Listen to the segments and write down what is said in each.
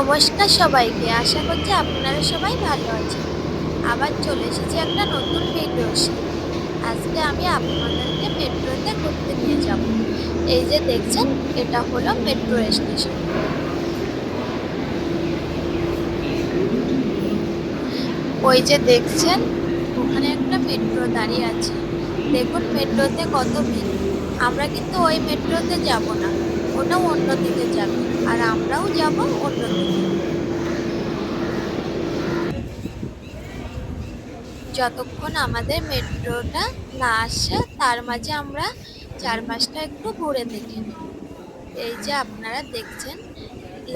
নমস্কার সবাইকে, আশা করছি আপনারা সবাই ভালো আছেন। আবার চলে এসেছি একটা নতুন ভিডিওর সাথে। আজকে আমি আপনাদেরকে মেট্রোতে ঘুরতে নিয়ে যাব। এই যে দেখছেন, এটা হলো মেট্রো স্টেশন। ওই যে দেখছেন, ওখানে একটা মেট্রো দাঁড়িয়ে আছে। দেখুন মেট্রোতে কত ভিড়। আমরা কিন্তু ওই মেট্রোতে যাব না, ওটাও অন্য দিকে যাবে, আর আমরাও যাব অন্য দিকে। যতক্ষণ আমাদের মেট্রোটা না আসছে, তার মাঝে আমরা চারপাশটা একটু ঘুরে দেখে নিই। এই যে আপনারা দেখছেন,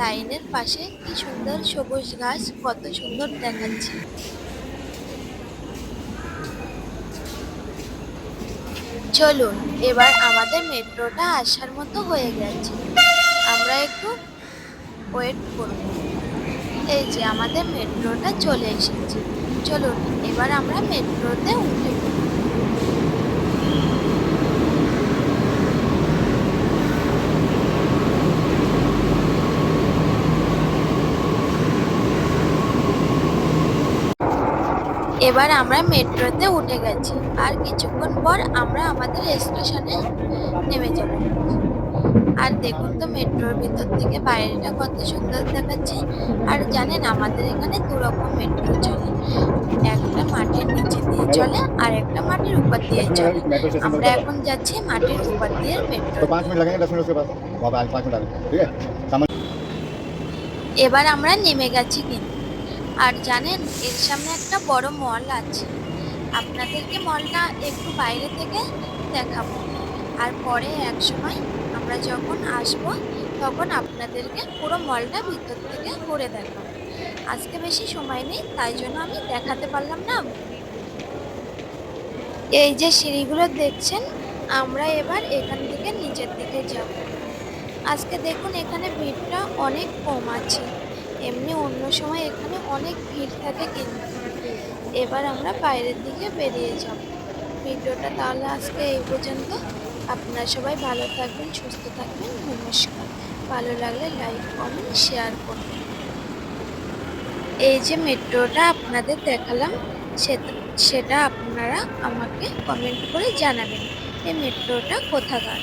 লাইনের পাশে কি সুন্দর সবুজ ঘাস, কত সুন্দর দেখাচ্ছে। চলুন, এবার আমাদের মেট্রোটা আসার মতো হয়ে গেছে, আমরা একটু ওয়েট করব। এই যে আমাদের মেট্রোটা চলে এসেছে। চলুন, এবার আমরা মেট্রোতে উঠে পড়ি। এবার আমরা মেট্রোতে উঠে গেছি, আর কিছুক্ষণ পর আমরা আমাদের স্টেশনে নেমে যাব। আর দেখুন তো মেট্রোর ভিতর থেকে বাইরেটা কত সুন্দর দেখাচ্ছে। আর জানেন, আমাদের এখানে দু রকম মেট্রো চলে, একটা মাটির নিচে দিয়ে চলে আর একটা মাটির উপর দিয়ে চলে। আমরা এখন যাচ্ছি মাটির উপর দিয়ে মেট্রো। तो 5 मिनट लगेंगे, 10 मिनट उसके बाद वापस 5 मिनट आगे, ठीक है। এবার আমরা নেমে গেছি কিন্তু। আর জানেন, এর সামনে একটা বড় মল আছে। আপনাদেরকে মলটা একটু বাইরে থেকে দেখাবো, আর পরে এক সময় আমরা যখন আসবো, তখন আপনাদেরকে পুরো মলটা ভিতর থেকে ঘুরে দেখাবো। আজকে বেশি সময় নেই, তাই জন্য আমি দেখাতে পারলাম না। এই যে সিঁড়িগুলো দেখছেন, আমরা এবার এখান থেকে নিচের দিকে যাব। আজকে দেখুন এখানে ভিড়টা অনেক কম আছে, এমনি অন্য সময় এখানে অনেক ভিড় থাকে কিন্তু। এবার আমরা বাইরের দিকে বেরিয়ে যাব। ভিডিওটা তাহলে আজকে এই পর্যন্ত। আপনারা সবাই ভালো থাকবেন, সুস্থ থাকবেন। নমস্কার। ভালো লাগলে লাইক, কমেন্ট, শেয়ার করবেন। এই যে মেট্রোটা আপনাদের দেখালাম, সেটা আপনারা আমাকে কমেন্ট করে জানাবেন এই মেট্রোটা কোথাকার।